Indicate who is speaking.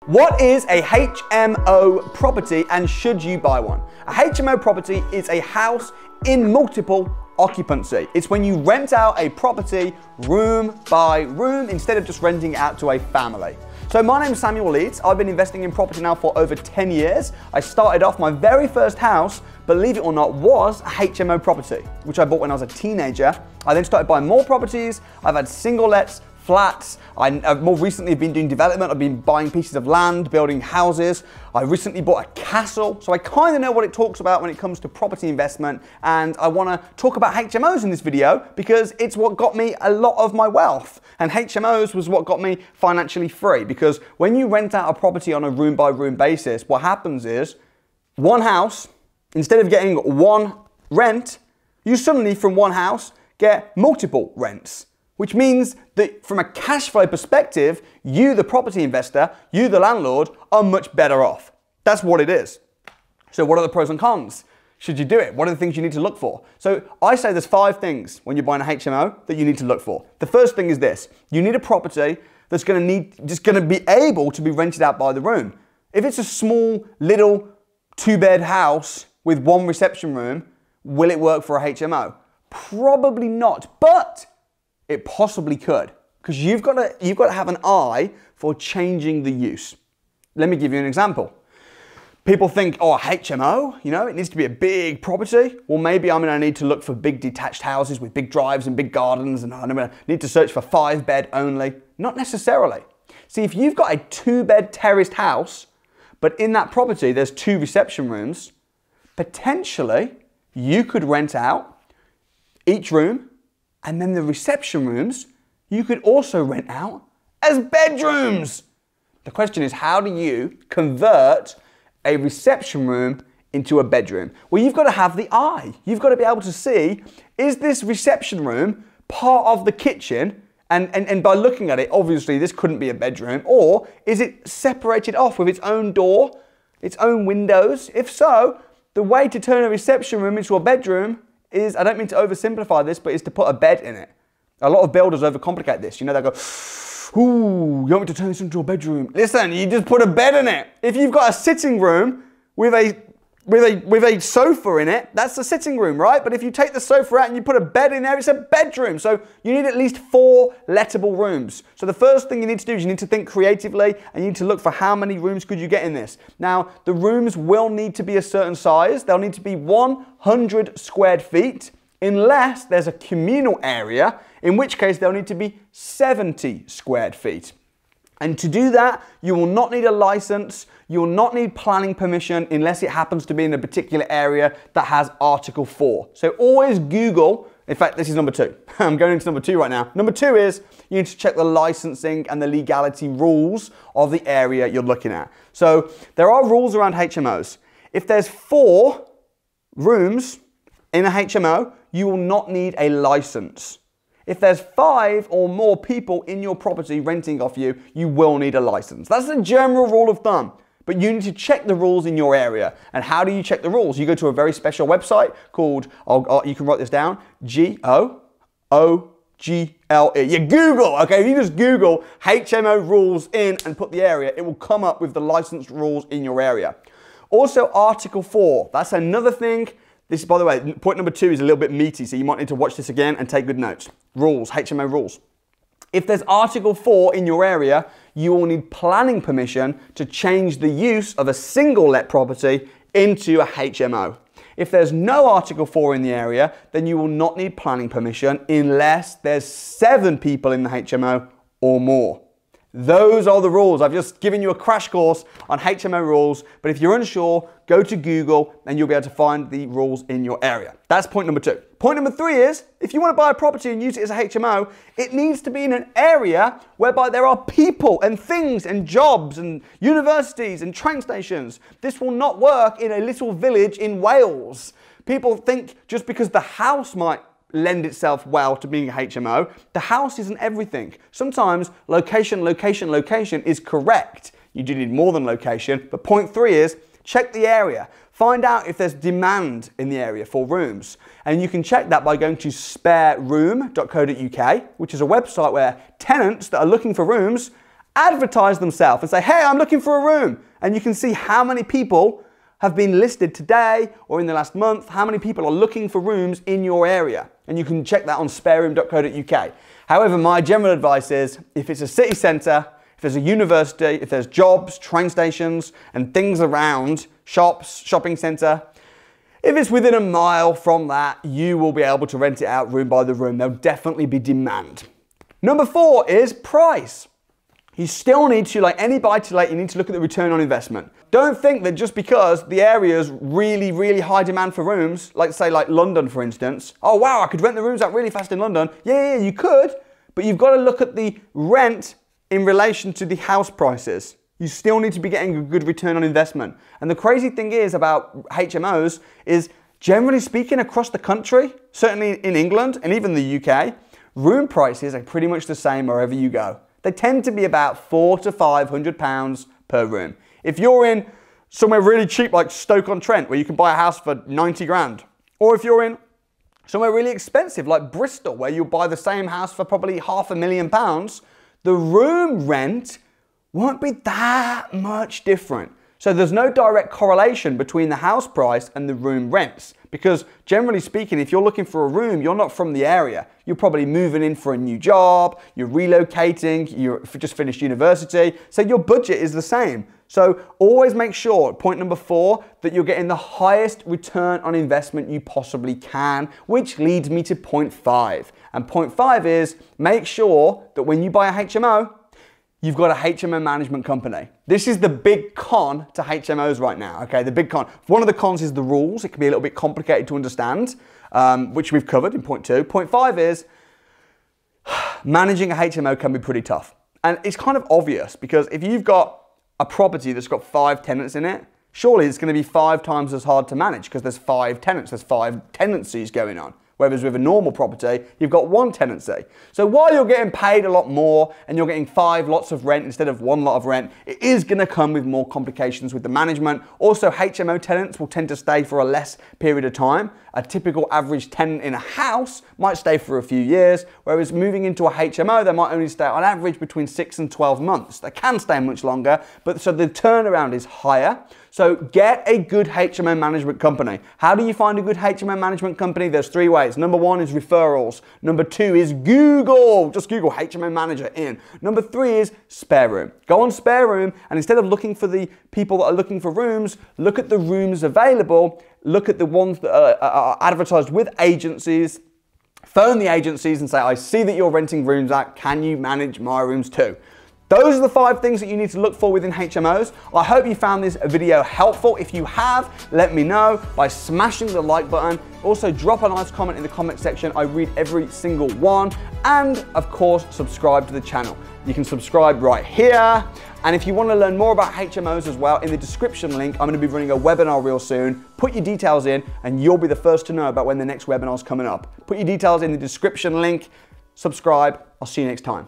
Speaker 1: What is a HMO property and should you buy one? A HMO property is a house in multiple occupancy. It's when you rent out a property room by room instead of just renting it out to a family. So my name is Samuel Leeds. I've been investing in property now for over 10 years. I started off my very first house, believe it or not, was a HMO property, which I bought when I was a teenager. I then started buying more properties. I've had single lets, flats. I've more recently been doing development. I've been buying pieces of land, building houses. I recently bought a castle. So I kind of know what it talks about when it comes to property investment. And I want to talk about HMOs in this video because it's what got me a lot of my wealth. And HMOs was what got me financially free, because when you rent out a property on a room by room basis, what happens is one house, instead of getting one rent, you suddenly from one house get multiple rents. Which means that from a cash flow perspective, you, the property investor, you, the landlord, are much better off. That's what it is. So what are the pros and cons? Should you do it? What are the things you need to look for? So I say there's 5 things when you're buying a HMO that you need to look for. The first thing is this: you need a property that's going to be able to be rented out by the room. If it's a small little 2-bed house with 1 reception room, will it work for a HMO? Probably not, but it possibly could, because you've got to have an eye for changing the use. Let me give you an example. People think, oh, HMO, it needs to be a big property. Well, maybe I'm going to need to look for big detached houses with big drives and big gardens, and I'm going to need to search for 5-bed only. Not necessarily. See, if you've got a 2-bed terraced house, but in that property there's 2 reception rooms, potentially you could rent out each room, and then the reception rooms, you could also rent out as bedrooms. The question is, how do you convert a reception room into a bedroom? Well, you've got to have the eye. You've got to be able to see, is this reception room part of the kitchen? And by looking at it, obviously this couldn't be a bedroom. Or is it separated off with its own door, its own windows? If so, the way to turn a reception room into a bedroom is, I don't mean to oversimplify this, but is to put a bed in it. A lot of builders overcomplicate this. They go, ooh, you want me to turn this into a bedroom? Listen, you just put a bed in it. If you've got a sitting room with a sofa in it, that's the sitting room, right? But if you take the sofa out and you put a bed in there, it's a bedroom. So you need at least 4 lettable rooms. So the first thing you need to do is you need to think creatively, and you need to look for how many rooms could you get in this. Now, the rooms will need to be a certain size. They'll need to be 100 square feet, unless there's a communal area, in which case they'll need to be 70 square feet. And to do that, you will not need a license, you will not need planning permission unless it happens to be in a particular area that has Article 4. So always Google, in fact, this is number 2. I'm going into number 2 right now. Number 2 is you need to check the licensing and the legality rules of the area you're looking at. So there are rules around HMOs. If there's 4 rooms in a HMO, you will not need a license. If there's 5 or more people in your property renting off you, you will need a license. That's the general rule of thumb. But you need to check the rules in your area. And how do you check the rules? You go to a very special website called, you can write this down, Google. You Google, okay? If you just Google HMO rules in and put the area, it will come up with the licensed rules in your area. Also, Article 4, that's another thing. This, by the way, point number 2 is a little bit meaty, so you might need to watch this again and take good notes. Rules, HMO rules. If there's Article 4 in your area, you will need planning permission to change the use of a single let property into a HMO. If there's no Article 4 in the area, then you will not need planning permission unless there's 7 people in the HMO or more. Those are the rules. I've just given you a crash course on HMO rules, but if you're unsure, go to Google and you'll be able to find the rules in your area. That's point number 2. Point number 3 is, if you want to buy a property and use it as a HMO, it needs to be in an area whereby there are people and things and jobs and universities and train stations. This will not work in a little village in Wales. People think just because the house might lend itself well to being a HMO, the house isn't everything. Sometimes location is correct. You do need more than location, but point 3 is check the area. Find out if there's demand in the area for rooms. And you can check that by going to spareroom.co.uk, which is a website where tenants that are looking for rooms advertise themselves and say, hey, I'm looking for a room. And you can see how many people have been listed today or in the last month, how many people are looking for rooms in your area. And you can check that on spareroom.co.uk. However, my general advice is if it's a city centre, if there's a university, if there's jobs, train stations and things around, shops, shopping centre, if it's within a mile from that, you will be able to rent it out room by the room. There'll definitely be demand. Number 4 is price. You still need to, like any buy-to-let, you need to look at the return on investment. Don't think that just because the area is really, really high demand for rooms, like say like London for instance, oh wow, I could rent the rooms out really fast in London. Yeah, you could, but you've got to look at the rent in relation to the house prices. You still need to be getting a good return on investment. And the crazy thing is about HMOs is, generally speaking across the country, certainly in England and even the UK, room prices are pretty much the same wherever you go. They tend to be about £400 to £500 per room. If you're in somewhere really cheap like Stoke-on-Trent where you can buy a house for 90 grand, or if you're in somewhere really expensive like Bristol where you'll buy the same house for probably £500,000, the room rent won't be that much different. So there's no direct correlation between the house price and the room rents, because generally speaking, if you're looking for a room, you're not from the area. You're probably moving in for a new job, you're relocating, you've just finished university, so your budget is the same. So always make sure, point number 4, that you're getting the highest return on investment you possibly can, which leads me to point 5. And point 5 is make sure that when you buy a HMO, you've got a HMO management company. This is the big con to HMOs right now, okay? The big con. One of the cons is the rules. It can be a little bit complicated to understand, which we've covered in point 2. Point 5 is managing a HMO can be pretty tough. And it's kind of obvious because if you've got a property that's got 5 tenants in it, surely it's going to be 5 times as hard to manage because there's 5 tenants, there's 5 tenancies going on. Whereas with a normal property, you've got 1 tenancy. So while you're getting paid a lot more and you're getting 5 lots of rent instead of 1 lot of rent, it is going to come with more complications with the management. Also, HMO tenants will tend to stay for a less period of time. A typical average tenant in a house might stay for a few years, whereas moving into a HMO, they might only stay on average between 6 and 12 months. They can stay much longer, but so the turnaround is higher. So get a good HMO management company. How do you find a good HMO management company? There's 3 ways. Number 1 is referrals. Number 2 is Google. Just Google HMO manager in. Number 3 is Spare Room. Go on Spare Room and instead of looking for the people that are looking for rooms, look at the rooms available. Look at the ones that are advertised with agencies. Phone the agencies and say, I see that you're renting rooms out. Can you manage my rooms too? Those are the 5 things that you need to look for within HMOs. I hope you found this video helpful. If you have, let me know by smashing the like button. Also, drop a nice comment in the comment section. I read every single one. And of course, subscribe to the channel. You can subscribe right here. And if you want to learn more about HMOs as well, in the description link, I'm going to be running a webinar real soon. Put your details in and you'll be the first to know about when the next webinar is coming up. Put your details in the description link. Subscribe. I'll see you next time.